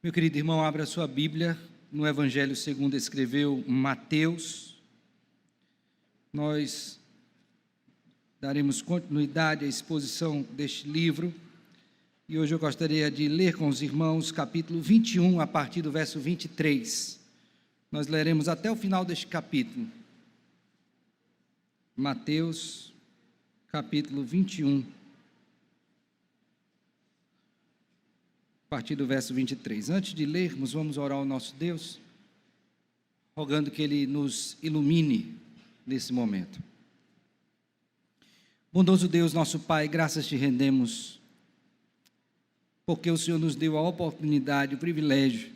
Meu querido irmão, abra sua Bíblia no Evangelho segundo escreveu Mateus. Nós daremos continuidade à exposição deste livro e hoje eu gostaria de ler com os irmãos capítulo 21, a partir do verso 23. Nós leremos até o final deste capítulo. Mateus, capítulo 21. A partir do verso 23. Antes de lermos, vamos orar ao nosso Deus, rogando que Ele nos ilumine nesse momento. Bondoso Deus, nosso Pai, graças te rendemos, porque o Senhor nos deu a oportunidade, o privilégio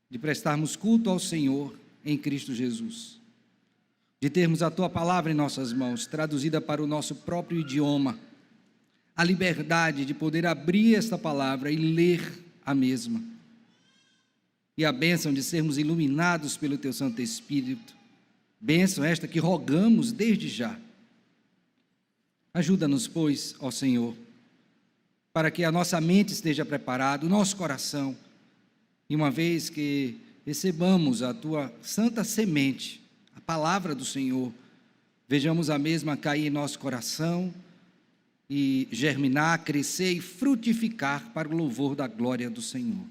de prestarmos culto ao Senhor em Cristo Jesus, de termos a Tua palavra em nossas mãos, traduzida para o nosso próprio idioma, a liberdade de poder abrir esta palavra e ler a mesma, e a bênção de sermos iluminados pelo Teu Santo Espírito, bênção esta que rogamos desde já. Ajuda-nos, pois, ó Senhor, para que a nossa mente esteja preparada, o nosso coração, e uma vez que recebamos a Tua santa semente, a palavra do Senhor, vejamos a mesma cair em nosso coração, e germinar, crescer e frutificar para o louvor da glória do Senhor.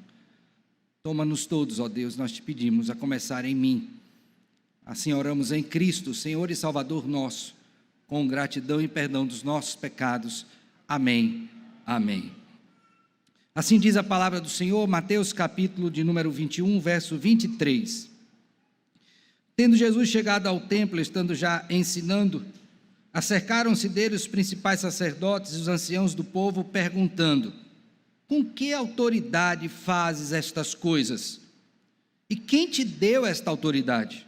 Toma-nos todos, ó Deus, nós te pedimos, a começar em mim. Assim oramos em Cristo, Senhor e Salvador nosso, com gratidão e perdão dos nossos pecados. Amém. Amém. Assim diz a palavra do Senhor, Mateus capítulo de número 21, verso 23. Tendo Jesus chegado ao templo, estando já ensinando, acercaram-se dele os principais sacerdotes e os anciãos do povo, perguntando: com que autoridade fazes estas coisas? E quem te deu esta autoridade?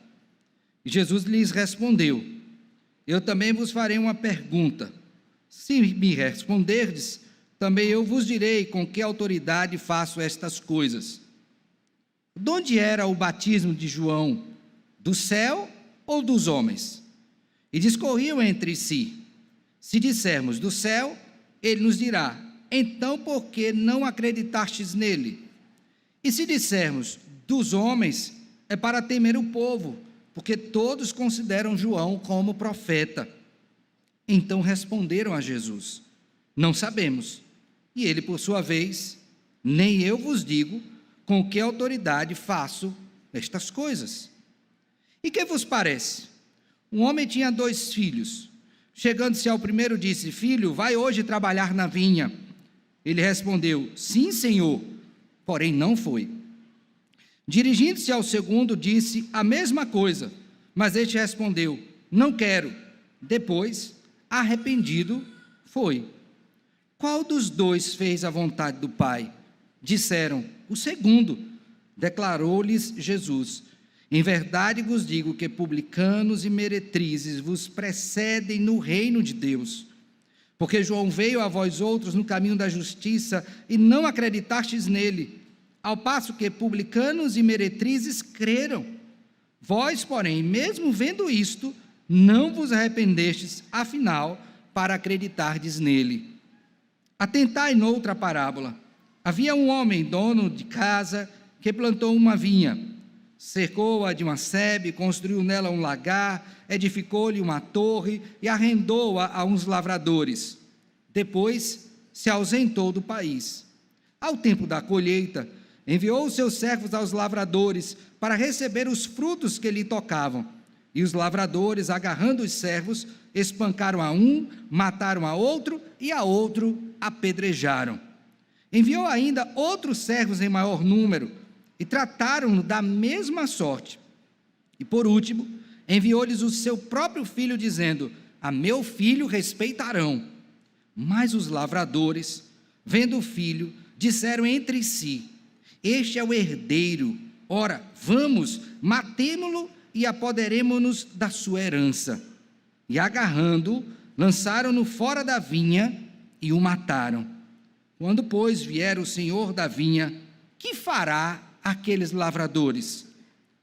E Jesus lhes respondeu: eu também vos farei uma pergunta. Se me responderdes, também eu vos direi com que autoridade faço estas coisas. De onde era o batismo de João? Do céu ou dos homens? E discorriam entre si. Se dissermos do céu, ele nos dirá: então por que não acreditastes nele? E se dissermos dos homens, é para temer o povo, porque todos consideram João como profeta. Então responderam a Jesus: não sabemos. E ele, por sua vez: nem eu vos digo com que autoridade faço estas coisas. E que vos parece? Um homem tinha 2 filhos. Chegando-se ao primeiro, disse: filho, vai hoje trabalhar na vinha. Ele respondeu: sim, senhor, porém não foi. Dirigindo-se ao segundo, disse a mesma coisa, mas este respondeu: não quero. Depois, arrependido, foi. Qual dos 2 fez a vontade do Pai? Disseram: o segundo. Declarou-lhes Jesus: em verdade vos digo que publicanos e meretrizes vos precedem no reino de Deus. Porque João veio a vós outros no caminho da justiça e não acreditastes nele, ao passo que publicanos e meretrizes creram. Vós, porém, mesmo vendo isto, não vos arrependestes, afinal, para acreditardes nele. Atentai noutra parábola. Havia um homem, dono de casa, que plantou uma vinha. Cercou-a de uma sebe, construiu nela um lagar, edificou-lhe uma torre e arrendou-a a uns lavradores. Depois se ausentou do país. Ao tempo da colheita, enviou os seus servos aos lavradores para receber os frutos que lhe tocavam. E os lavradores, agarrando os servos, espancaram a um, mataram a outro e a outro apedrejaram. Enviou ainda outros servos em maior número, e trataram-no da mesma sorte. E por último, enviou-lhes o seu próprio filho, dizendo: a meu filho respeitarão. Mas os lavradores, vendo o filho, disseram entre si: este é o herdeiro, ora, vamos, matemo-lo e apoderemo-nos da sua herança. E agarrando-o, lançaram-no fora da vinha e o mataram. Quando, pois, vier o senhor da vinha, que fará aqueles lavradores?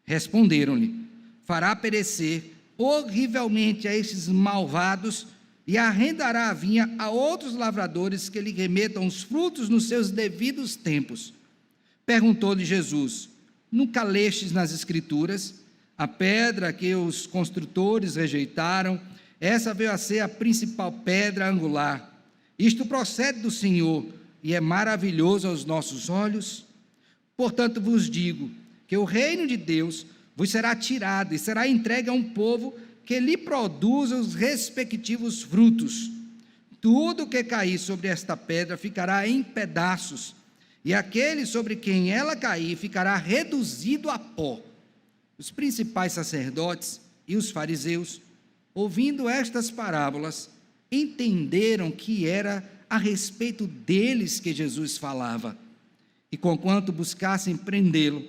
Responderam-lhe: fará perecer horrivelmente a estes malvados e arrendará a vinha a outros lavradores que lhe remetam os frutos nos seus devidos tempos. Perguntou-lhe Jesus: nunca lestes nas Escrituras? A pedra que os construtores rejeitaram, essa veio a ser a principal pedra angular. Isto procede do Senhor e é maravilhoso aos nossos olhos. Portanto vos digo que o reino de Deus vos será tirado e será entregue a um povo que lhe produza os respectivos frutos. Tudo que cair sobre esta pedra ficará em pedaços, e aquele sobre quem ela cair ficará reduzido a pó. Os principais sacerdotes e os fariseus, ouvindo estas parábolas, entenderam que era a respeito deles que Jesus falava, e conquanto buscassem prendê-lo,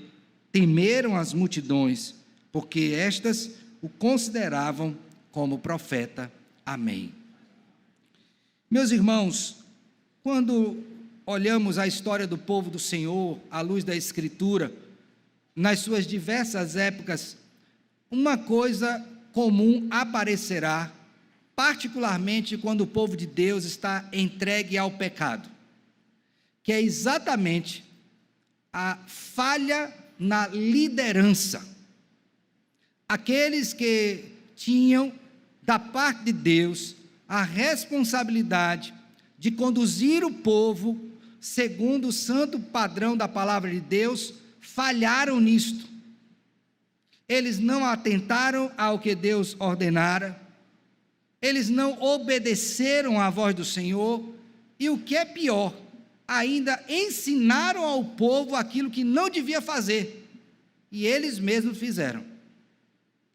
temeram as multidões, porque estas o consideravam como profeta. Amém. Meus irmãos, quando olhamos a história do povo do Senhor, à luz da Escritura, nas suas diversas épocas, uma coisa comum aparecerá, particularmente quando o povo de Deus está entregue ao pecado, que é exatamente a falha na liderança. Aqueles que tinham, da parte de Deus, a responsabilidade de conduzir o povo segundo o santo padrão da palavra de Deus, falharam nisto. Eles não atentaram ao que Deus ordenara, eles não obedeceram à voz do Senhor, e o que é pior, ainda ensinaram ao povo aquilo que não devia fazer, e eles mesmos fizeram.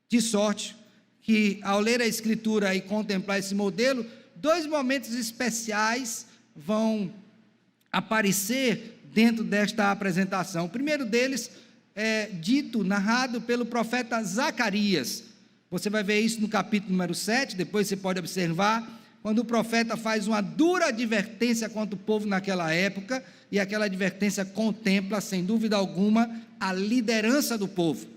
De sorte que, ao ler a Escritura e contemplar esse modelo, dois momentos especiais vão aparecer dentro desta apresentação. O primeiro deles é dito, narrado pelo profeta Zacarias. Você vai ver isso no capítulo número 7, depois você pode observar, quando o profeta faz uma dura advertência contra o povo naquela época, e aquela advertência contempla, sem dúvida alguma, a liderança do povo.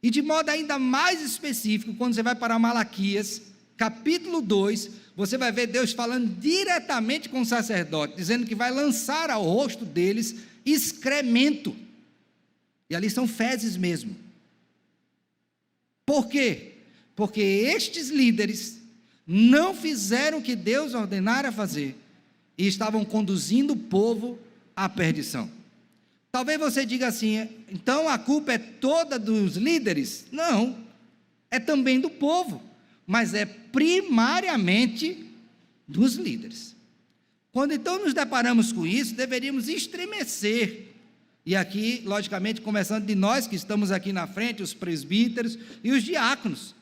E de modo ainda mais específico, quando você vai para Malaquias, capítulo 2, você vai ver Deus falando diretamente com o sacerdote, dizendo que vai lançar ao rosto deles excremento, e ali são fezes mesmo. Por quê? Porque estes líderes não fizeram o que Deus ordenara fazer, e estavam conduzindo o povo à perdição. Talvez você diga assim: então a culpa é toda dos líderes? Não, é também do povo, mas é primariamente dos líderes. Quando então nos deparamos com isso, deveríamos estremecer, e aqui, logicamente, começando de nós que estamos aqui na frente, os presbíteros e os diáconos,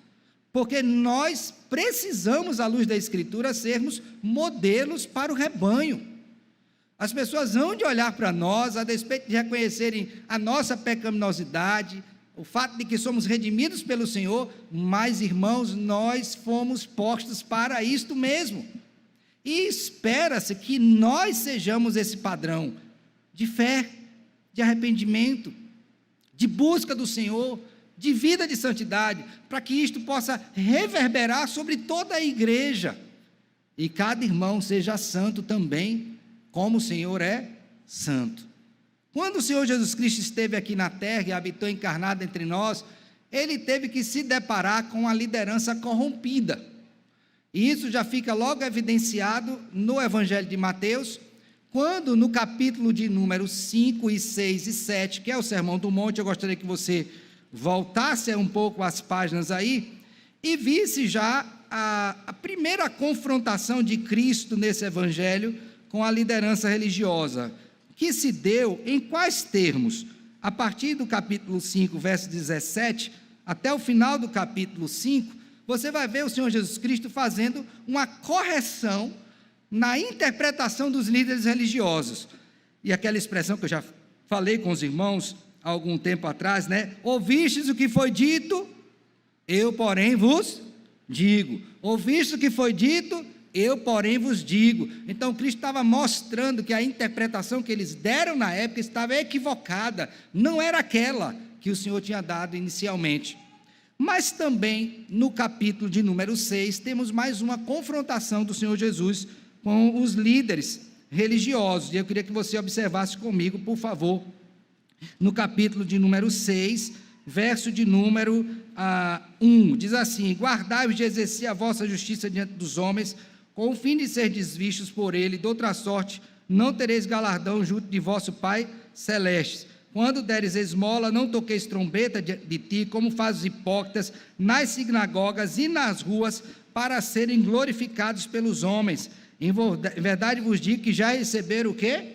porque nós precisamos, à luz da Escritura, sermos modelos para o rebanho. As pessoas hão de olhar para nós, a despeito de reconhecerem a nossa pecaminosidade, o fato de que somos redimidos pelo Senhor, mas, irmãos, nós fomos postos para isto mesmo, e espera-se que nós sejamos esse padrão de fé, de arrependimento, de busca do Senhor, de vida de santidade, para que isto possa reverberar sobre toda a igreja, e cada irmão seja santo também, como o Senhor é santo. Quando o Senhor Jesus Cristo esteve aqui na terra e habitou encarnado entre nós, ele teve que se deparar com a liderança corrompida, e isso já fica logo evidenciado no Evangelho de Mateus, quando no capítulo de número 5 e 6 e 7, que é o Sermão do Monte, eu gostaria que você voltasse um pouco as páginas aí, e visse já a primeira confrontação de Cristo nesse Evangelho com a liderança religiosa, que se deu em quais termos? A partir do capítulo 5, verso 17, até o final do capítulo 5, você vai ver o Senhor Jesus Cristo fazendo uma correção na interpretação dos líderes religiosos, e aquela expressão que eu já falei com os irmãos há algum tempo atrás, né? Ouvistes o que foi dito, eu porém vos digo. Ouvistes o que foi dito, eu porém vos digo. Então Cristo estava mostrando que a interpretação que eles deram na época estava equivocada, não era aquela que o Senhor tinha dado inicialmente. Mas também no capítulo de número 6, temos mais uma confrontação do Senhor Jesus com os líderes religiosos, e eu queria que você observasse comigo, por favor, no capítulo de número 6, verso de número 1, diz assim: guardai-vos de exercer a vossa justiça diante dos homens, com o fim de ser desvistos por ele, de outra sorte não tereis galardão junto de vosso Pai celeste. Quando deres esmola, não toqueis trombeta de ti, como fazem os hipócritas nas sinagogas e nas ruas, para serem glorificados pelos homens. Em verdade vos digo que já receberam o quê?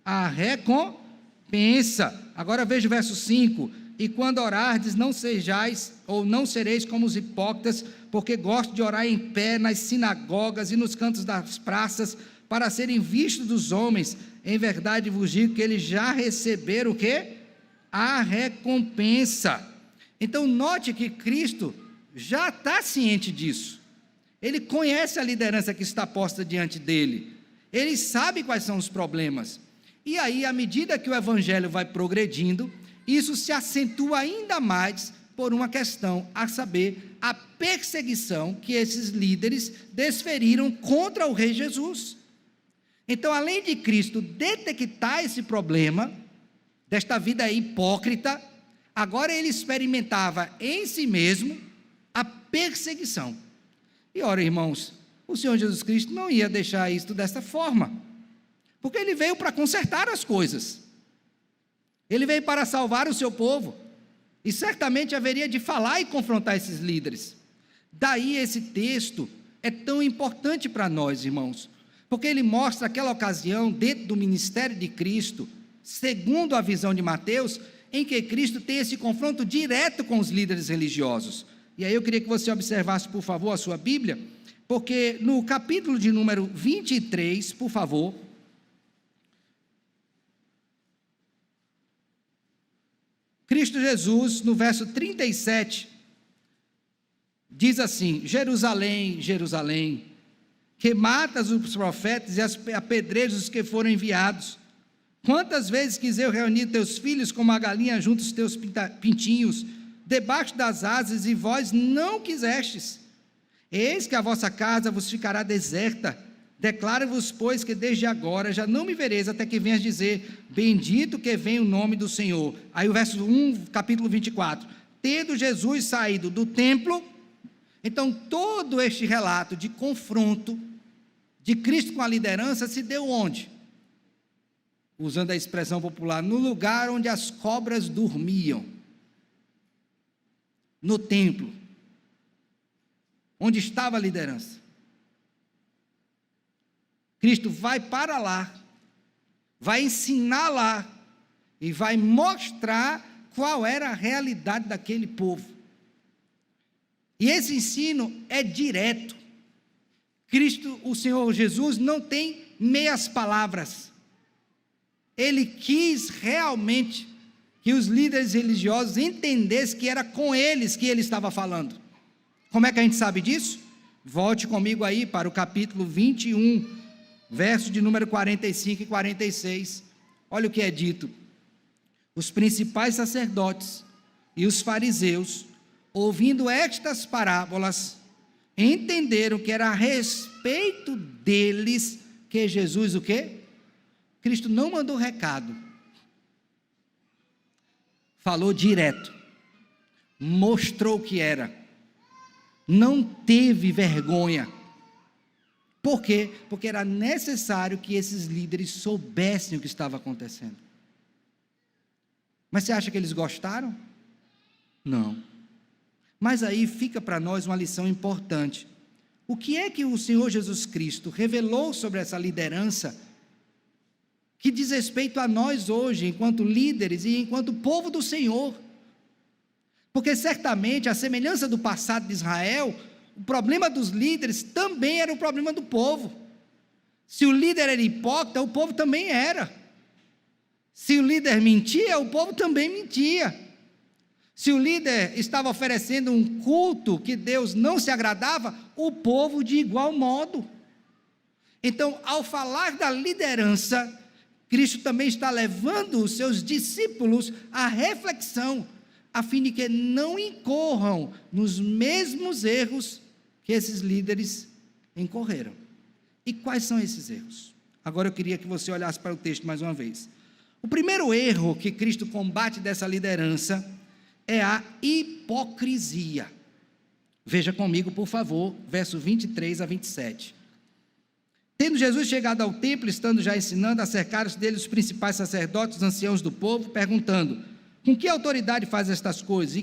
A recompensa. Agora veja o verso 5: e quando orardes, não sejais ou não sereis como os hipócritas, porque gostam de orar em pé nas sinagogas e nos cantos das praças, para serem vistos dos homens. Em verdade vos digo que eles já receberam o quê? A recompensa. Então note que Cristo já está ciente disso. Ele conhece a liderança que está posta diante dele. Ele sabe quais são os problemas. E aí, à medida que o evangelho vai progredindo, isso se acentua ainda mais por uma questão, a saber, a perseguição que esses líderes desferiram contra o rei Jesus. Então, além de Cristo detectar esse problema, desta vida hipócrita, agora ele experimentava em si mesmo a perseguição. E ora, irmãos, o Senhor Jesus Cristo não ia deixar isso dessa forma, porque ele veio para consertar as coisas, ele veio para salvar o seu povo, e certamente haveria de falar e confrontar esses líderes. Daí esse texto é tão importante para nós, irmãos, porque ele mostra aquela ocasião dentro do ministério de Cristo, segundo a visão de Mateus, em que Cristo tem esse confronto direto com os líderes religiosos. E aí eu queria que você observasse, por favor, a sua Bíblia, porque no capítulo de número 23, por favor, Cristo Jesus, no verso 37, diz assim: Jerusalém, Jerusalém, que matas os profetas e apedrejas os que foram enviados. Quantas vezes quis eu reunir teus filhos como a galinha junto aos teus pintinhos, debaixo das asas, e vós não quisestes. Eis que a vossa casa vos ficará deserta. Declaro-vos, pois, que desde agora já não me vereis, até que venhas dizer: bendito que vem o nome do Senhor. Aí o verso 1, capítulo 24. Tendo Jesus saído do templo, então todo este relato de confronto de Cristo com a liderança se deu onde? Usando a expressão popular, no lugar onde as cobras dormiam, no templo, onde estava a liderança. Cristo vai para lá, vai ensinar lá, e vai mostrar qual era a realidade daquele povo. E esse ensino é direto. Cristo, o Senhor Jesus, não tem meias palavras. Ele quis realmente que os líderes religiosos entendessem que era com eles que ele estava falando. Como é que a gente sabe disso? Volte comigo aí para o capítulo 21, verso de número 45 e 46. Olha o que é dito: os principais sacerdotes e os fariseus, ouvindo estas parábolas, entenderam que era a respeito deles que Jesus, o quê? Cristo não mandou recado, falou direto, mostrou o que era, não teve vergonha. Por quê? Porque era necessário que esses líderes soubessem o que estava acontecendo. Mas você acha que eles gostaram? Não. Mas aí fica para nós uma lição importante. O que é que o Senhor Jesus Cristo revelou sobre essa liderança que diz respeito a nós hoje, enquanto líderes e enquanto povo do Senhor? Porque certamente, a semelhança do passado de Israel, o problema dos líderes também era o problema do povo. Se o líder era hipócrita, o povo também era. Se o líder mentia, o povo também mentia. Se o líder estava oferecendo um culto que Deus não se agradava, o povo de igual modo. Então, ao falar da liderança, Cristo também está levando os seus discípulos à reflexão, a fim de que não incorram nos mesmos erros que esses líderes incorreram. E quais são esses erros? Agora eu queria que você olhasse para o texto mais uma vez. O primeiro erro que Cristo combate dessa liderança é a hipocrisia. Veja comigo, por favor, verso 23 a 27. Tendo Jesus chegado ao templo, estando já ensinando, acercaram-se dele os principais sacerdotes, os anciãos do povo, perguntando: com que autoridade faz estas coisas?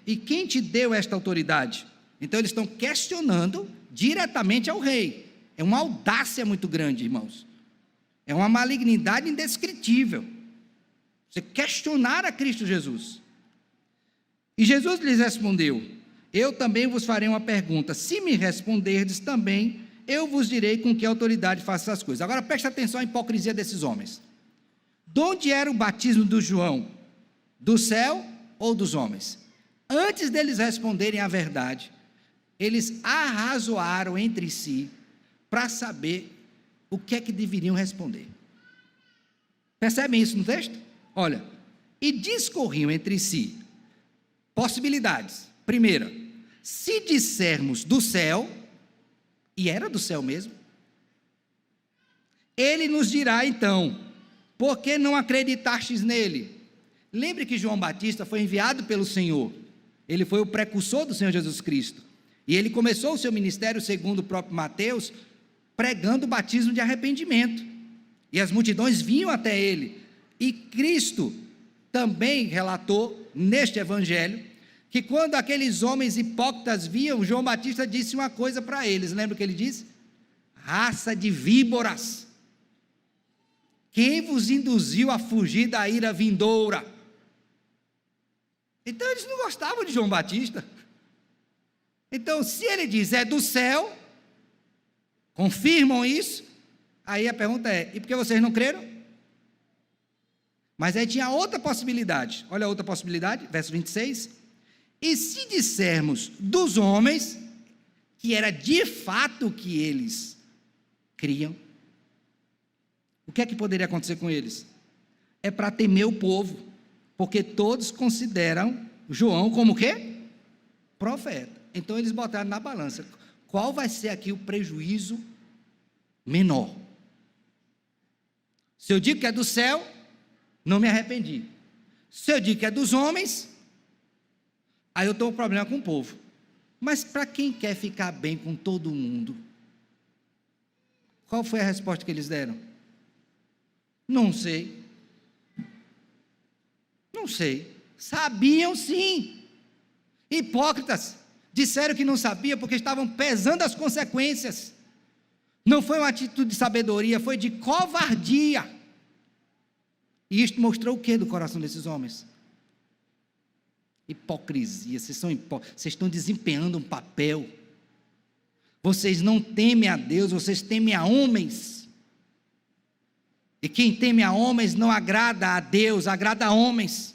E quem te deu esta autoridade? Então eles estão questionando diretamente ao rei. É uma audácia muito grande, irmãos. É uma malignidade indescritível. Você questionar a Cristo Jesus. E Jesus lhes respondeu: eu também vos farei uma pergunta. Se me responderdes também, eu vos direi com que autoridade faço essas coisas. Agora preste atenção à hipocrisia desses homens. De onde era o batismo do João? Do céu ou dos homens? Antes deles responderem a verdade, eles arrazoaram entre si para saber o que é que deveriam responder. Percebem isso no texto? Olha, e discorriam entre si possibilidades. Primeira, se dissermos do céu, e era do céu mesmo, ele nos dirá então: por que não acreditastes nele? Lembre que João Batista foi enviado pelo Senhor, ele foi o precursor do Senhor Jesus Cristo, e ele começou o seu ministério, segundo o próprio Mateus, pregando o batismo de arrependimento, e as multidões vinham até ele, e Cristo também relatou neste evangelho, que quando aqueles homens hipócritas viam, João Batista disse uma coisa para eles, lembra o que ele disse? Raça de víboras, quem vos induziu a fugir da ira vindoura? Então eles não gostavam de João Batista. Então se ele diz é do céu, confirmam isso, aí a pergunta é: e por que vocês não creram? Mas aí tinha outra possibilidade, olha a outra possibilidade, verso 26, e se dissermos dos homens, que era de fato o que eles criam, o que é que poderia acontecer com eles? É para temer o povo, porque todos consideram João como o quê? Profeta. Então eles botaram na balança, qual vai ser aqui o prejuízo menor? Se eu digo que é do céu, não me arrependi. Se eu digo que é dos homens, aí eu tenho um problema com o povo. Mas para quem quer ficar bem com todo mundo, qual foi a resposta que eles deram? Não sei. Não sei. Sabiam sim. Hipócritas. Disseram que não sabiam porque estavam pesando as consequências. Não foi uma atitude de sabedoria, foi de covardia. E isto mostrou o que do coração desses homens? Hipocrisia. Vocês estão desempenhando um papel. Vocês não temem a Deus, vocês temem a homens. E quem teme a homens não agrada a Deus, agrada a homens.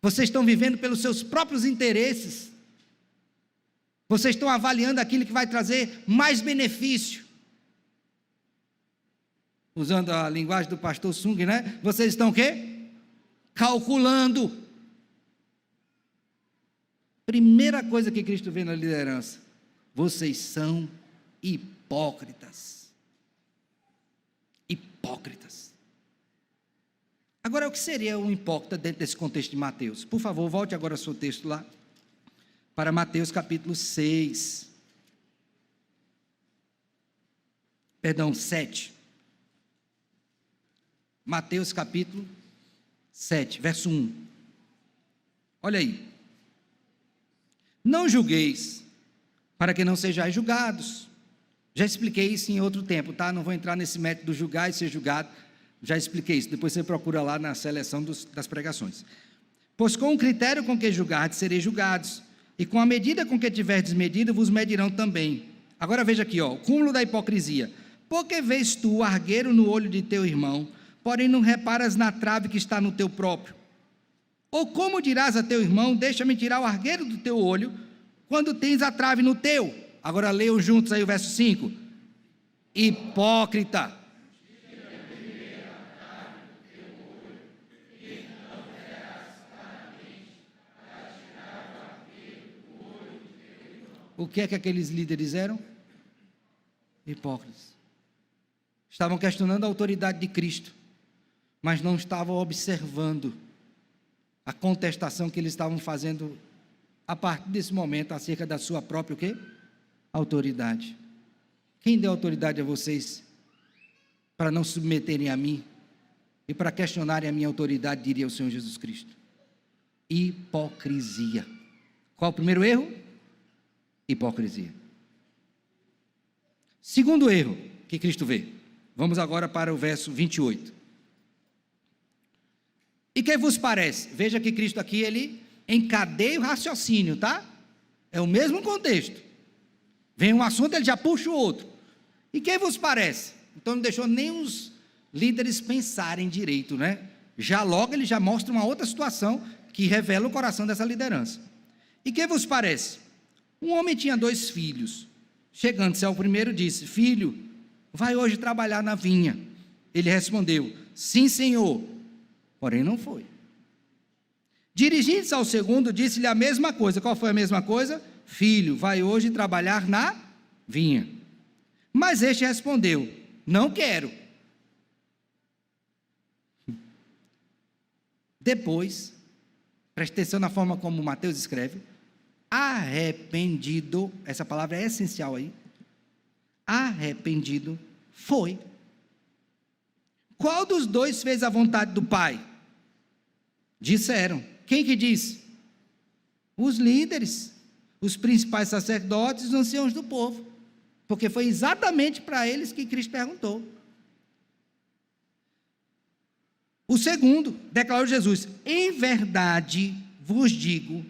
Vocês estão vivendo pelos seus próprios interesses. Vocês estão avaliando aquilo que vai trazer mais benefício. Usando a linguagem do pastor Sung, né? Vocês estão o quê? Calculando. Primeira coisa que Cristo vê na liderança: vocês são hipócritas. Hipócritas. Agora, o que seria um hipócrita dentro desse contexto de Mateus? Por favor, volte agora ao seu texto lá, para Mateus capítulo 6. Perdão, 7. Mateus capítulo 7, verso 1. Olha aí. Não julgueis, para que não sejais julgados. Já expliquei isso em outro tempo, tá? Não vou entrar nesse método do julgar e ser julgado. Já expliquei isso, depois você procura lá na seleção das pregações. Pois com o critério com que julgardes, sereis julgados, e com a medida com que tiverdes medida, vos medirão também. Agora veja aqui, ó, o cúmulo da hipocrisia. Porque vês tu o argueiro no olho de teu irmão, porém não reparas na trave que está no teu próprio? Ou como dirás a teu irmão: deixa-me tirar o argueiro do teu olho, quando tens a trave no teu? Agora leiam juntos aí o verso 5. Hipócrita. O que é que aqueles líderes eram? Hipócritas. Estavam questionando a autoridade de Cristo. mas não estavam observando a contestação que eles estavam fazendo a partir desse momento acerca da sua própria o quê? Autoridade. Quem deu autoridade a vocês para não se submeterem a mim e para questionarem a minha autoridade, diria o Senhor Jesus Cristo? Hipocrisia. Qual o primeiro erro? Hipocrisia. Segundo erro que Cristo vê. Vamos agora para o verso 28. E que vos parece? Veja que Cristo aqui, ele encadeia o raciocínio, tá? É o mesmo contexto. Vem um assunto, ele já puxa o outro. E que vos parece? Então não deixou nem os líderes pensarem direito, né? Já logo ele já mostra uma outra situação que revela o coração dessa liderança. E que vos parece? Um homem tinha 2 filhos. Chegando-se ao primeiro, disse: filho, vai hoje trabalhar na vinha. Ele respondeu: sim, senhor. Porém não foi. Dirigindo-se ao segundo, disse-lhe a mesma coisa. Qual foi a mesma coisa? Filho, vai hoje trabalhar na vinha. Mas este respondeu: não quero. Depois, preste atenção na forma como Mateus escreve, arrependido, essa palavra é essencial aí, arrependido foi. Qual dos 2 fez a vontade do Pai? Disseram. Quem que disse? Os líderes, os principais sacerdotes, os anciãos do povo, porque foi exatamente para eles que Cristo perguntou. O segundo, declarou Jesus: em verdade vos digo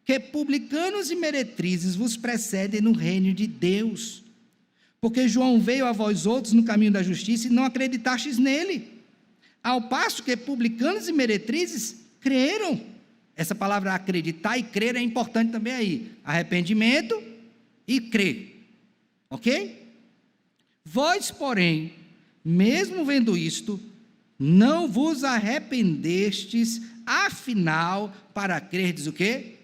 que publicanos e meretrizes vos precedem no reino de Deus, porque João veio a vós outros no caminho da justiça e não acreditastes nele, ao passo que publicanos e meretrizes creram. Essa palavra acreditar e crer é importante também aí, arrependimento e crer, ok? Vós, porém, mesmo vendo isto, não vos arrependestes, afinal, para crerdes o quê?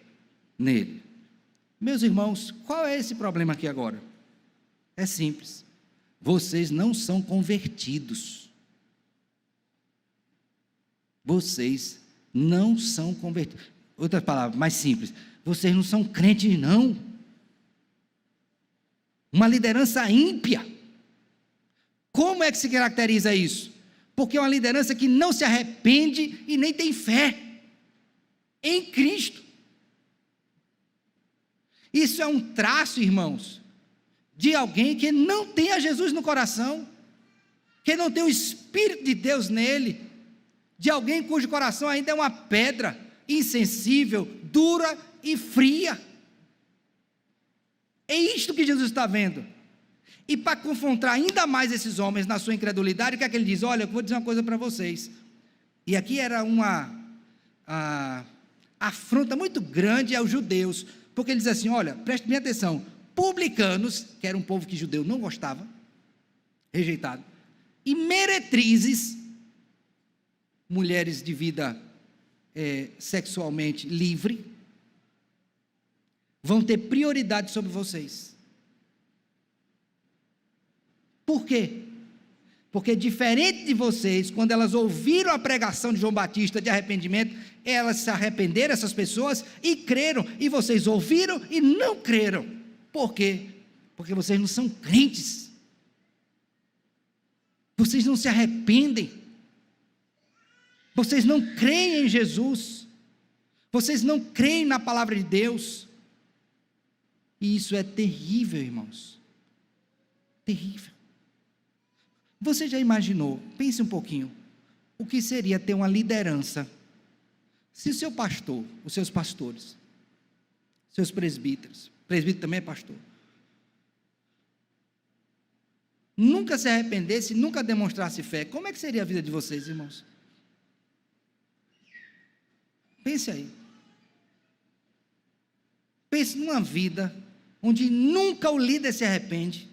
Nele. Meus irmãos, qual é esse problema aqui agora? É simples. Vocês não são convertidos. Vocês não são convertidos. Outra palavra mais simples. Vocês não são crentes, não. Uma liderança ímpia. Como é que se caracteriza isso? Porque é uma liderança que não se arrepende e nem tem fé em Cristo. Isso é um traço, irmãos, de alguém que não tem a Jesus no coração, que não tem o Espírito de Deus nele, de alguém cujo coração ainda é uma pedra, insensível, dura e fria. É isto que Jesus está vendo. E para confrontar ainda mais esses homens na sua incredulidade, o que é que ele diz? Olha, eu vou dizer uma coisa para vocês. E aqui era uma afronta muito grande aos judeus, porque ele diz assim: olha, preste bem atenção, publicanos, que era um povo que judeu não gostava, rejeitado, e meretrizes, mulheres de vida sexualmente livre, vão ter prioridade sobre vocês. Por quê? Porque diferente de vocês, quando elas ouviram a pregação de João Batista de arrependimento, elas se arrependeram, essas pessoas, e creram, e vocês ouviram e não creram. Por quê? Porque vocês não são crentes, vocês não se arrependem, vocês não creem em Jesus, vocês não creem na palavra de Deus, e isso é terrível, irmãos, terrível. Você já imaginou, pense um pouquinho, o que seria ter uma liderança, se o seu pastor, os seus pastores, seus presbíteros também é pastor, nunca se arrependesse, nunca demonstrasse fé, como é que seria a vida de vocês, irmãos? Pense aí, pense numa vida, onde nunca o líder se arrepende,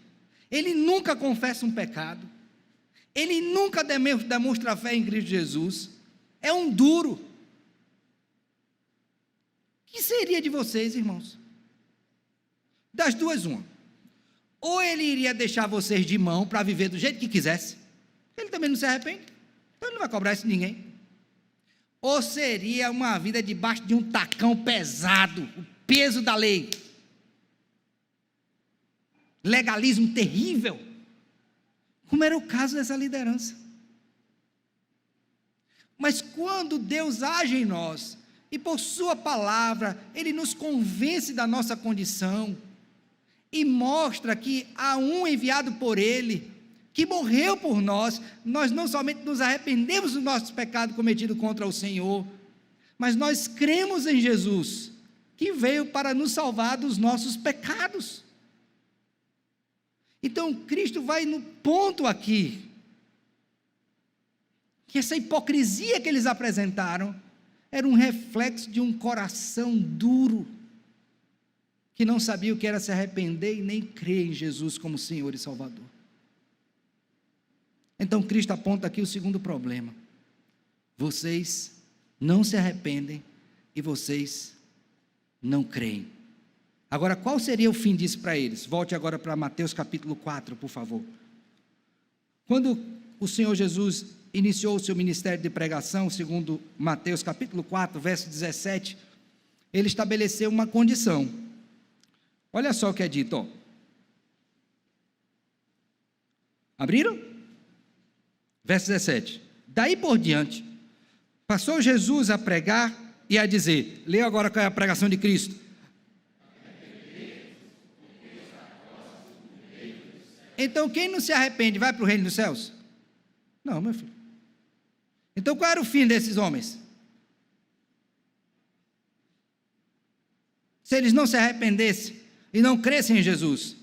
ele nunca confessa um pecado, ele nunca demonstra fé em Cristo Jesus, é um duro. O que seria de vocês, irmãos? Das duas, uma. Ou ele iria deixar vocês de mão para viver do jeito que quisesse, ele também não se arrepende, Então ele não vai cobrar isso de ninguém. Ou seria uma vida debaixo de um tacão pesado, o peso da lei. Legalismo terrível. Como era o caso dessa liderança. Mas quando Deus age em nós, e por sua palavra, Ele nos convence da nossa condição, e mostra que há um enviado por Ele, que morreu por nós, nós não somente nos arrependemos do nosso pecado cometido contra o Senhor, mas nós cremos em Jesus, que veio para nos salvar dos nossos pecados. Então Cristo vai no ponto aqui, que essa hipocrisia que eles apresentaram, era um reflexo de um coração duro, que não sabia o que era se arrepender e nem crer em Jesus como Senhor e Salvador. Então Cristo aponta aqui o segundo problema: vocês não se arrependem e vocês não creem. Agora, qual seria o fim disso para eles? Volte agora para Mateus capítulo 4, por favor. Quando o Senhor Jesus iniciou o seu ministério de pregação, segundo Mateus capítulo 4, verso 17, ele estabeleceu uma condição. Olha só o que é dito, ó. Abriram? Verso 17. Daí por diante, passou Jesus a pregar e a dizer, leia agora qual é a pregação de Cristo. Então quem não se arrepende vai para o reino dos céus? Não, meu filho. Então qual era o fim desses homens? Se eles não se arrependessem e não crescem em Jesus,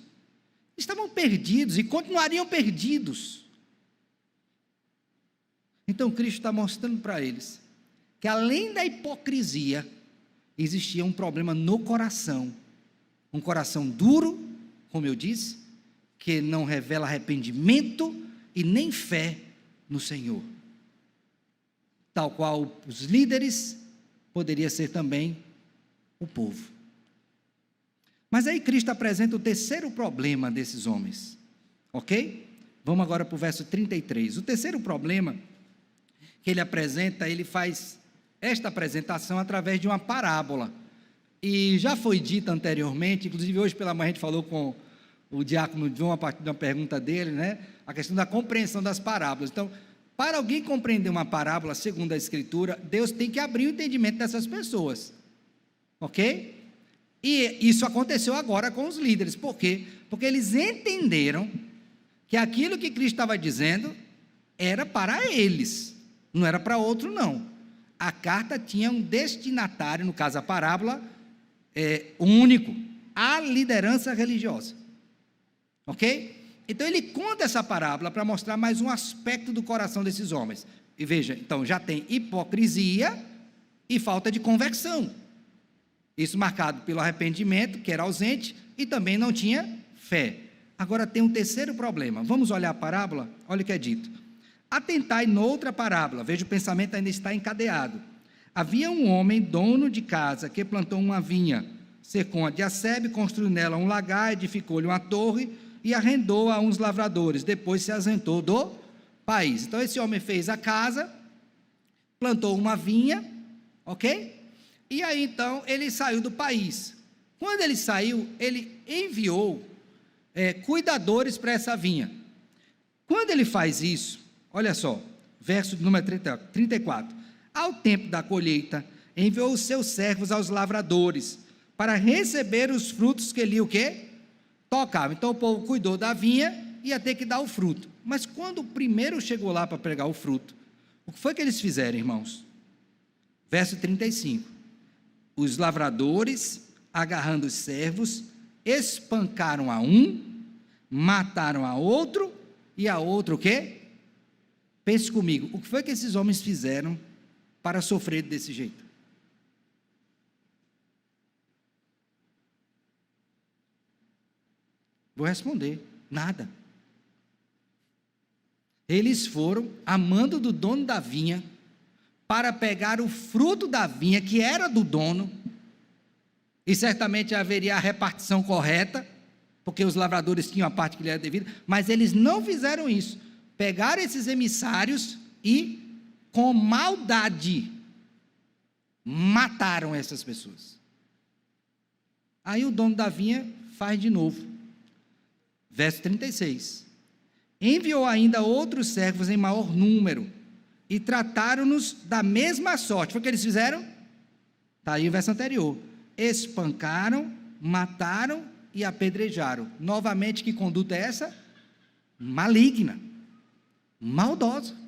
estavam perdidos e continuariam perdidos. Então Cristo está mostrando para eles que além da hipocrisia, existia um problema no coração, um coração duro, como eu disse, que não revela arrependimento e nem fé no Senhor, tal qual os líderes, poderia ser também o povo. Mas aí Cristo apresenta o terceiro problema desses homens, ok? Vamos agora para o verso 33. O terceiro problema que ele apresenta, ele faz esta apresentação através de uma parábola, e já foi dita anteriormente, inclusive hoje pela manhã a gente falou com o diácono João, a partir de uma pergunta dele, né? A questão da compreensão das parábolas. Então, para alguém compreender uma parábola, segundo a Escritura, Deus tem que abrir o entendimento dessas pessoas, ok? E isso aconteceu agora com os líderes. Por quê? Porque eles entenderam que aquilo que Cristo estava dizendo era para eles, não era para outro não. A carta tinha um destinatário, no caso a parábola, único, a liderança religiosa, ok? Então ele conta essa parábola para mostrar mais um aspecto do coração desses homens. E veja, então já tem hipocrisia e falta de conversão. Isso marcado pelo arrependimento, que era ausente, e também não tinha fé. Agora tem um terceiro problema. Vamos olhar a parábola? Olha o que é dito. Atentai noutra parábola, veja, o pensamento ainda está encadeado. Havia um homem, dono de casa, que plantou uma vinha, cercou-a de acebe, construiu nela um lagar, edificou-lhe uma torre e arrendou a uns lavradores, depois se ausentou do país. Então esse homem fez a casa, plantou uma vinha, ok? E aí então ele saiu do país. Quando ele saiu, ele enviou cuidadores para essa vinha. Quando ele faz isso, olha só, verso número 34. Ao tempo da colheita, enviou os seus servos aos lavradores, para receber os frutos que lhe o quê? Tocava. Então o povo cuidou da vinha, ia ter que dar o fruto. Mas quando o primeiro chegou lá para pegar o fruto, o que foi que eles fizeram, irmãos? Verso 35. Os lavradores, agarrando os servos, espancaram a um, mataram a outro, e a outro o quê? Pense comigo, o que foi que esses homens fizeram para sofrer desse jeito? Vou responder, nada. Eles foram, amando do dono da vinha, para pegar o fruto da vinha, que era do dono, e certamente haveria a repartição correta, porque os lavradores tinham a parte que lhe era devida, mas eles não fizeram isso. Pegaram esses emissários e com maldade, mataram essas pessoas. Aí o dono da vinha faz de novo. Verso 36. Enviou ainda outros servos em maior número, e trataram-nos da mesma sorte. Foi o que eles fizeram? Está aí o verso anterior. Espancaram, mataram e apedrejaram. Novamente, que conduta é essa? Maligna, maldosa.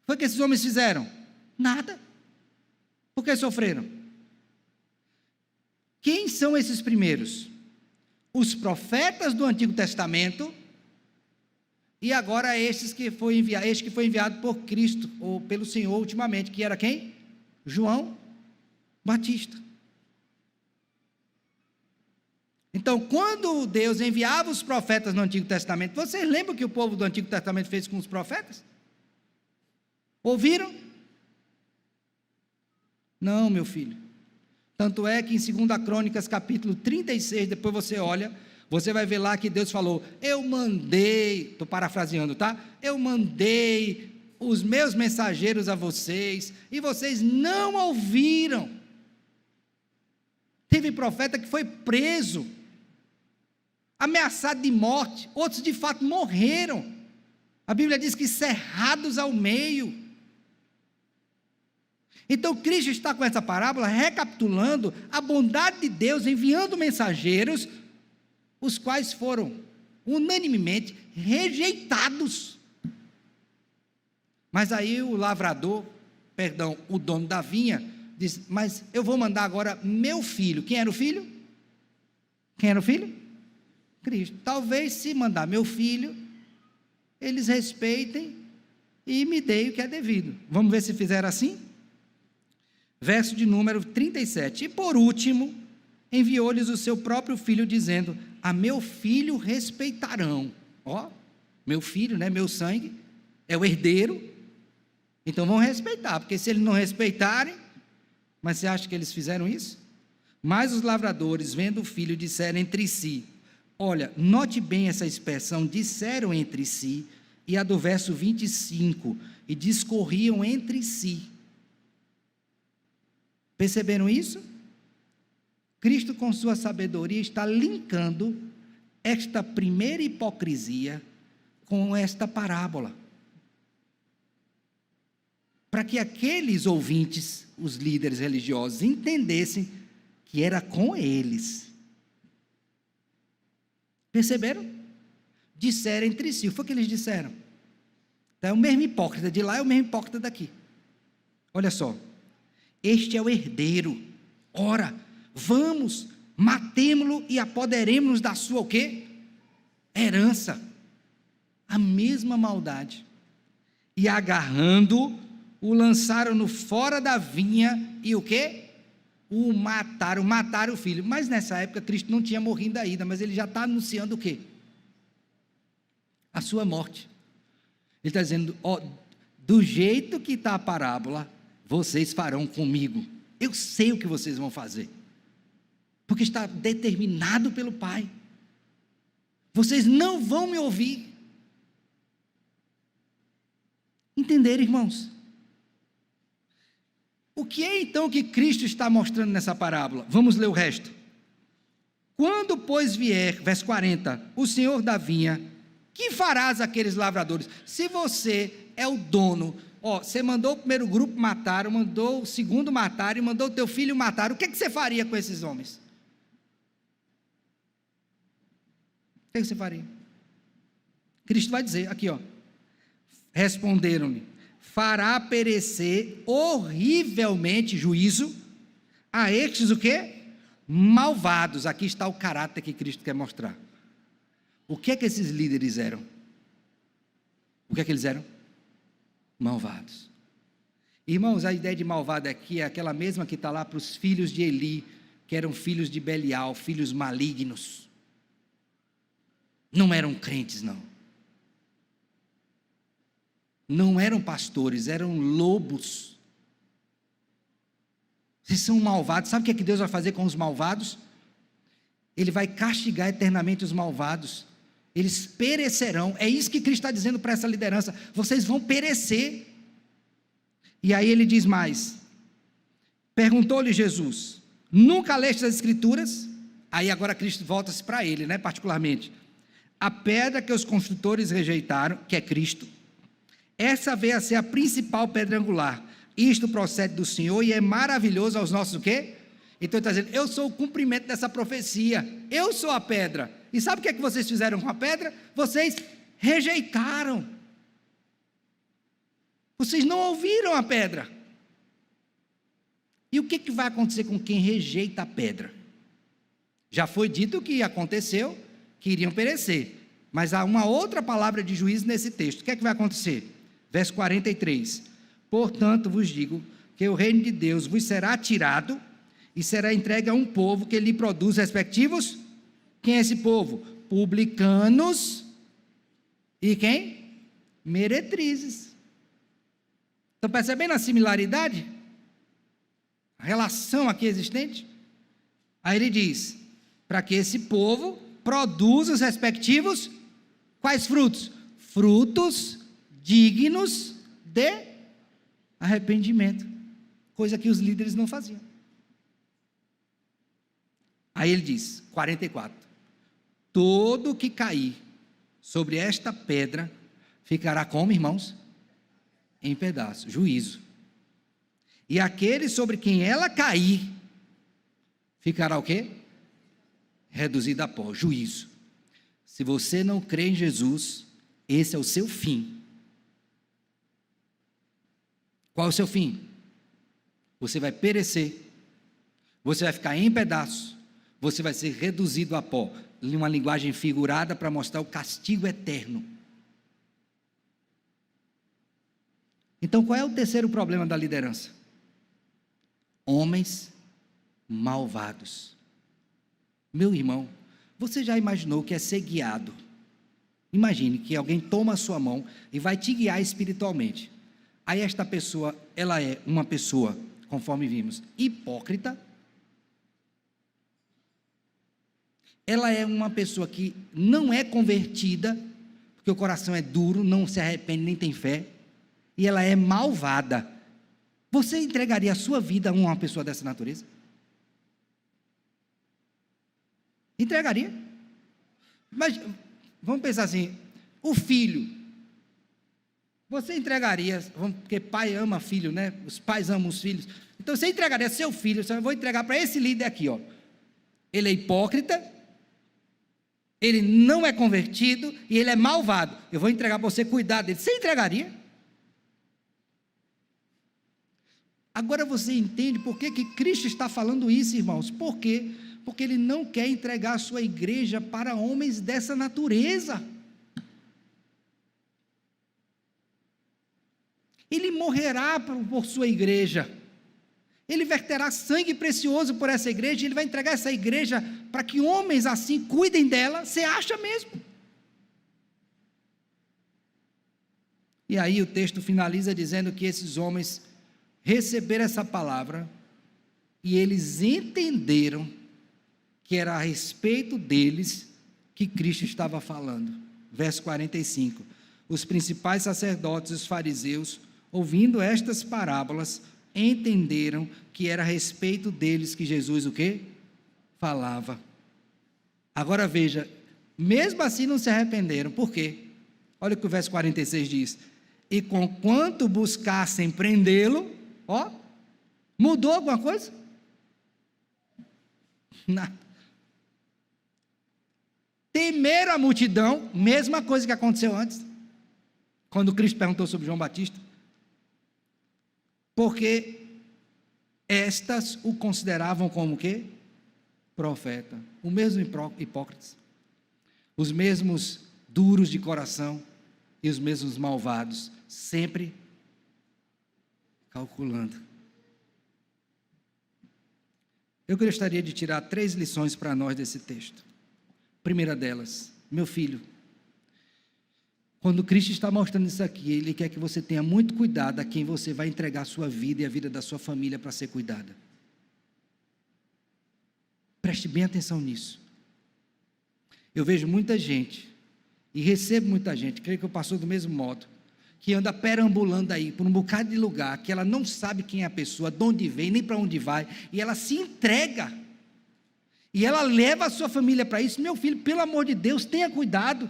Foi o que esses homens fizeram? Nada. Por que sofreram? Quem são esses primeiros? Os profetas do Antigo Testamento, e agora este que foi enviado por Cristo, ou pelo Senhor ultimamente, que era quem? João Batista. Então, quando Deus enviava os profetas no Antigo Testamento, vocês lembram o que o povo do Antigo Testamento fez com os profetas? Ouviram? Não, meu filho. Tanto é que em 2 Crônicas, capítulo 36, depois você olha, você vai ver lá que Deus falou: eu mandei, estou parafraseando, tá? Eu mandei os meus mensageiros a vocês, e vocês não ouviram. Teve profeta que foi preso, ameaçado de morte, outros de fato morreram. A Bíblia diz que cerrados ao meio. Então Cristo está com essa parábola recapitulando a bondade de Deus enviando mensageiros, os quais foram unanimemente rejeitados. Mas aí o o dono da vinha, diz: mas eu vou mandar agora meu filho. Quem era o filho? Quem era o filho? Cristo. Talvez, se mandar meu filho, eles respeitem e me deem o que é devido. Vamos ver se fizeram assim? Verso de número 37. E por último, enviou-lhes o seu próprio filho, dizendo: a meu filho respeitarão. Ó, meu filho, né, meu sangue, é o herdeiro, então vão respeitar, porque se eles não respeitarem, mas você acha que eles fizeram isso? Mas os lavradores, vendo o filho, disseram entre si. Olha, note bem essa expressão, disseram entre si, e a do verso 25, e discorriam entre si. Perceberam isso? Cristo, com sua sabedoria, está linkando esta primeira hipocrisia com esta parábola, para que aqueles ouvintes, os líderes religiosos, entendessem que era com eles. Perceberam? Disseram entre si. Foi o que eles disseram. Então, é o mesmo hipócrita de lá, é o mesmo hipócrita daqui. Olha só. Este é o herdeiro. Ora, vamos, matemo-lo e apoderemos-nos da sua o quê? Herança. A mesma maldade. E agarrando, o lançaram-no fora da vinha e o quê? O mataram o filho. Mas nessa época Cristo não tinha morrido ainda, mas ele já está anunciando o quê? A sua morte. Ele está dizendo: ó, do jeito que está a parábola, vocês farão comigo. Eu sei o que vocês vão fazer, porque está determinado pelo Pai. Vocês não vão me ouvir. Entenderam, irmãos? O que é então que Cristo está mostrando nessa parábola? Vamos ler o resto. Quando, pois, vier, verso 40, o Senhor da vinha, que farás àqueles lavradores? Se você é o dono, você mandou o primeiro grupo matar, mandou o segundo matar, e mandou o teu filho matar, o que você faria com esses homens? O que você faria? Cristo vai dizer, aqui responderam-lhe: fará perecer horrivelmente juízo a estes o quê? Malvados. Aqui está o caráter que Cristo quer mostrar. O que é que esses líderes eram? O que é que eles eram? Malvados. Irmãos, a ideia de malvado aqui é aquela mesma que está lá para os filhos de Eli, que eram filhos de Belial, filhos malignos. Não eram crentes, não. Não eram pastores, eram lobos. Vocês são malvados. Sabe o que Deus vai fazer com os malvados? Ele vai castigar eternamente os malvados. Eles perecerão. É isso que Cristo está dizendo para essa liderança. Vocês vão perecer. E aí ele diz mais, perguntou-lhe Jesus, nunca leste as Escrituras? Aí agora Cristo volta-se para ele, né, particularmente. A pedra que os construtores rejeitaram, que é Cristo, essa veio a ser a principal pedra angular. Isto procede do Senhor e é maravilhoso aos nossos o quê? Então ele está dizendo, eu sou o cumprimento dessa profecia, eu sou a pedra. E sabe o que é que vocês fizeram com a pedra? Vocês rejeitaram. Vocês não ouviram a pedra. E o que vai acontecer com quem rejeita a pedra? Já foi dito que aconteceu, que iriam perecer. Mas há uma outra palavra de juízo nesse texto. O que é que vai acontecer? Verso 43. Portanto vos digo que o reino de Deus vos será tirado e será entregue a um povo que lhe produz respectivos. Quem é esse povo? Publicanos e quem? Meretrizes. Estão percebendo a similaridade? A relação aqui existente? Aí ele diz, para que esse povo produza os respectivos, quais frutos? Frutos dignos de arrependimento, coisa que os líderes não faziam. Aí ele diz, 44, todo que cair sobre esta pedra, ficará como, irmãos? Em pedaços, juízo. E aquele sobre quem ela cair, ficará o quê? Reduzido a pó, juízo. Se você não crê em Jesus, esse é o seu fim. Qual é o seu fim? Você vai perecer, você vai ficar em pedaços, você vai ser reduzido a pó, em uma linguagem figurada para mostrar o castigo eterno. Então qual é o terceiro problema da liderança? Homens malvados. Meu irmão, você já imaginou o que é ser guiado? Imagine que alguém toma a sua mão e vai te guiar espiritualmente. Aí esta pessoa, ela é uma pessoa, conforme vimos, hipócrita. Ela é uma pessoa que não é convertida, porque o coração é duro, não se arrepende nem tem fé. E ela é malvada. Você entregaria a sua vida a uma pessoa dessa natureza? Entregaria? Mas vamos pensar assim, o filho, você entregaria, porque pai ama filho, né? Os pais amam os filhos. Então você entregaria seu filho, eu vou entregar para esse líder aqui, ó. Ele é hipócrita, ele não é convertido e ele é malvado. Eu vou entregar para você cuidar dele. Você entregaria? Agora você entende por que Cristo está falando isso, irmãos? Por quê? Porque ele não quer entregar a sua igreja para homens dessa natureza. Ele morrerá por sua igreja. Ele verterá sangue precioso por essa igreja, e ele vai entregar essa igreja para que homens assim cuidem dela. Você acha mesmo? E aí o texto finaliza dizendo que esses homens receberam essa palavra e eles entenderam que era a respeito deles que Cristo estava falando. Verso 45. Os principais sacerdotes e os fariseus, ouvindo estas parábolas, entenderam que era a respeito deles que Jesus o quê? Falava. Agora veja, mesmo assim não se arrependeram. Por quê? Olha o que o verso 46 diz. E conquanto buscassem prendê-lo, ó, mudou alguma coisa? Nada. Temeram a multidão, mesma coisa que aconteceu antes, quando Cristo perguntou sobre João Batista, porque estas o consideravam como o quê? Profeta. O mesmo hipócritas, os mesmos duros de coração e os mesmos malvados, sempre calculando. Eu gostaria de tirar 3 lições para nós desse texto. Primeira delas, meu filho, quando Cristo está mostrando isso aqui, Ele quer que você tenha muito cuidado a quem você vai entregar a sua vida e a vida da sua família para ser cuidada. Preste bem atenção nisso. Eu vejo muita gente, e recebo muita gente, creio que eu passo do mesmo modo, que anda perambulando aí por um bocado de lugar, que ela não sabe quem é a pessoa, de onde vem, nem para onde vai, e ela se entrega, e ela leva a sua família para isso. Meu filho, pelo amor de Deus, tenha cuidado.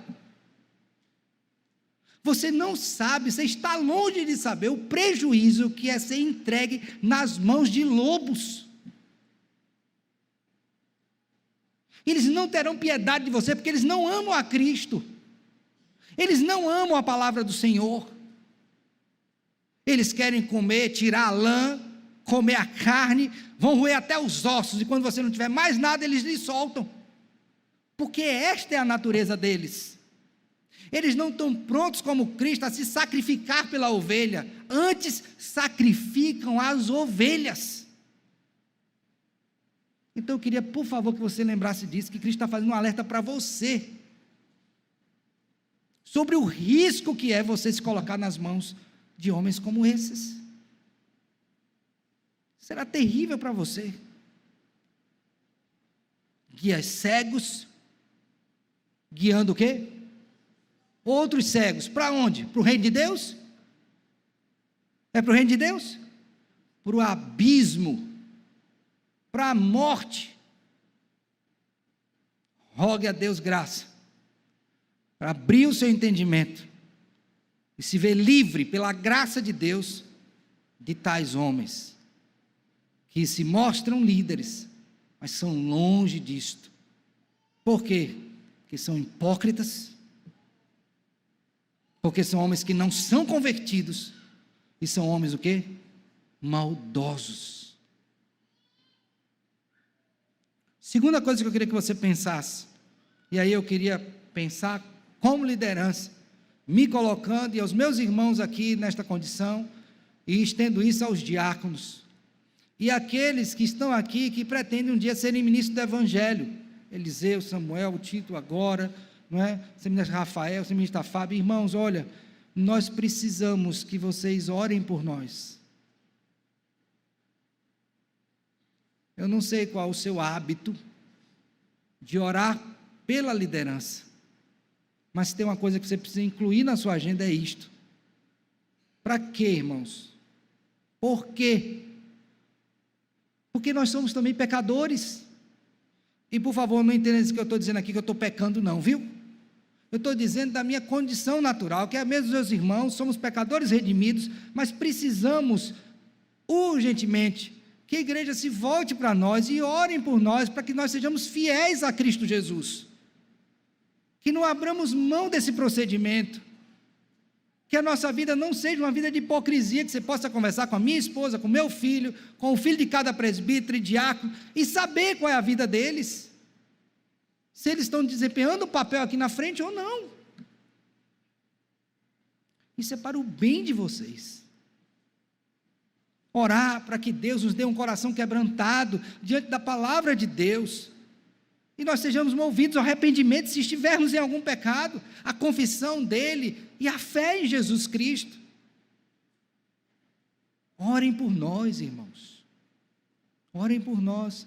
Você não sabe, você está longe de saber o prejuízo que é ser entregue nas mãos de lobos. Eles não terão piedade de você, porque eles não amam a Cristo, eles não amam a palavra do Senhor, eles querem comer, tirar a lã, comer a carne, vão roer até os ossos, e quando você não tiver mais nada, eles lhe soltam, porque esta é a natureza deles. Eles não estão prontos como Cristo a se sacrificar pela ovelha, antes sacrificam as ovelhas. Então eu queria, por favor, que você lembrasse disso, que Cristo está fazendo um alerta para você, sobre o risco que é você se colocar nas mãos de homens como esses. Será terrível para você. Guias cegos, guiando o quê? Outros cegos, para onde? Para o reino de Deus? É para o reino de Deus? Para o abismo, para a morte. Rogue a Deus graça, para abrir o seu entendimento, e se ver livre pela graça de Deus, de tais homens, que se mostram líderes, mas são longe disto. Por quê? Porque são hipócritas, porque são homens que não são convertidos, e são homens o quê? Maldosos. Segunda coisa que eu queria que você pensasse, e aí eu queria pensar como liderança, me colocando e aos meus irmãos aqui nesta condição, e estendo isso aos diáconos, e aqueles que estão aqui, que pretendem um dia serem ministros do Evangelho, Eliseu, Samuel, o Tito agora, não é? O seminarista Rafael, o seminarista Fábio. Irmãos, olha, nós precisamos que vocês orem por nós. Eu não sei qual é o seu hábito de orar pela liderança, mas tem uma coisa que você precisa incluir na sua agenda, é isto. Para quê, irmãos? Por quê? Porque nós somos também pecadores. E por favor, não entenda isso que eu estou dizendo aqui, que eu estou pecando não, viu? Eu estou dizendo da minha condição natural, que é mesmo meus irmãos, somos pecadores redimidos, mas precisamos urgentemente que a igreja se volte para nós e orem por nós, para que nós sejamos fiéis a Cristo Jesus, que não abramos mão desse procedimento, que a nossa vida não seja uma vida de hipocrisia, que você possa conversar com a minha esposa, com o meu filho, com o filho de cada presbítero e diácono, e saber qual é a vida deles, se eles estão desempenhando o papel aqui na frente ou não. Isso é para o bem de vocês. Orar para que Deus nos dê um coração quebrantado diante da palavra de Deus, e nós sejamos movidos ao arrependimento se estivermos em algum pecado, a confissão dele e a fé em Jesus Cristo. Orem por nós, irmãos, orem por nós,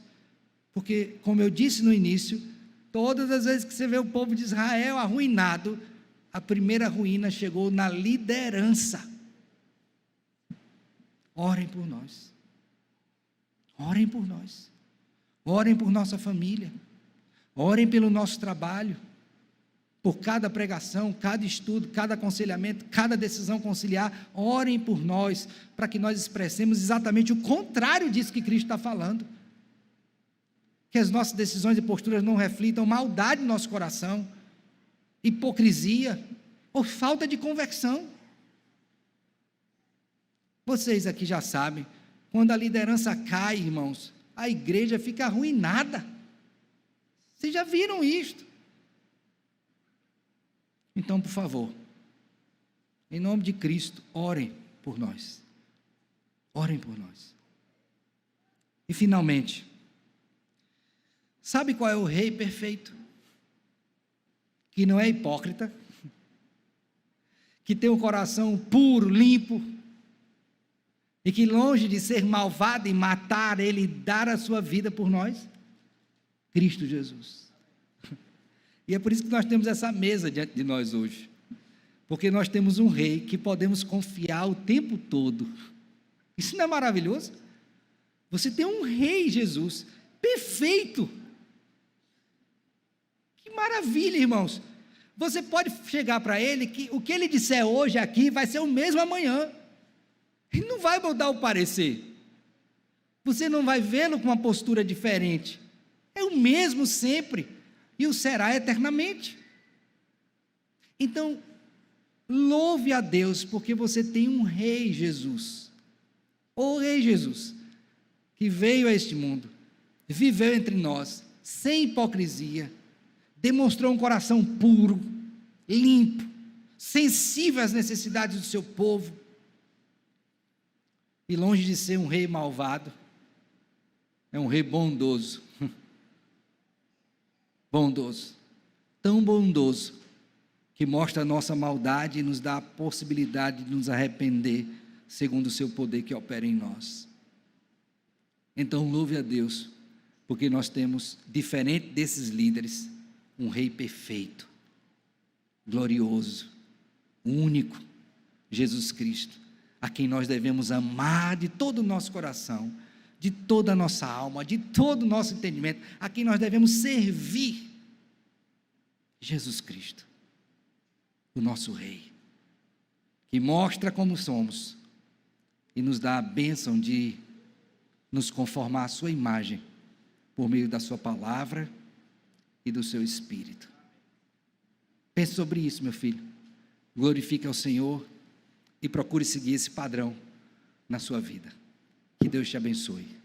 porque, como eu disse no início, todas as vezes que você vê o povo de Israel arruinado, a primeira ruína chegou na liderança. Orem por nós, orem por nós, orem por nossa família, orem pelo nosso trabalho, por cada pregação, cada estudo, cada aconselhamento, cada decisão conciliar. Orem por nós, para que nós expressemos exatamente o contrário disso que Cristo está falando, que as nossas decisões e posturas não reflitam maldade no nosso coração, hipocrisia ou falta de conversão. Vocês aqui já sabem, quando a liderança cai, irmãos, a igreja fica arruinada. Vocês já viram isto? Então, por favor, em nome de Cristo, orem por nós. Orem por nós. E finalmente, sabe qual é o rei perfeito? Que não é hipócrita, que tem um coração puro, limpo, e que longe de ser malvado e matar, ele dar a sua vida por nós? Cristo Jesus. E é por isso que nós temos essa mesa diante de nós hoje, Porque nós temos um rei que podemos confiar o tempo todo. Isso não é maravilhoso? Você tem um rei, Jesus, perfeito. Que maravilha, irmãos. Você pode chegar para ele que o que ele disser hoje aqui vai ser o mesmo amanhã. Ele não vai mudar o parecer. Você não vai vê-lo com uma postura diferente. É o mesmo sempre e o será eternamente. Então, louve a Deus porque você tem um rei, Jesus. O rei Jesus, que veio a este mundo, viveu entre nós, sem hipocrisia, demonstrou um coração puro, limpo, sensível às necessidades do seu povo, e longe de ser um rei malvado, é um rei bondoso, bondoso, tão bondoso, que mostra a nossa maldade e nos dá a possibilidade de nos arrepender, segundo o seu poder que opera em nós. Então louve a Deus, porque nós temos, diferente desses líderes, um rei perfeito, glorioso, único, Jesus Cristo, a quem nós devemos amar de todo o nosso coração, de toda a nossa alma, de todo o nosso entendimento, a quem nós devemos servir, Jesus Cristo, o nosso rei, que mostra como somos e nos dá a bênção de nos conformar à sua imagem, por meio da sua palavra e do seu Espírito. Pense sobre isso, meu filho. Glorifique ao Senhor e procure seguir esse padrão na sua vida. Que Deus te abençoe.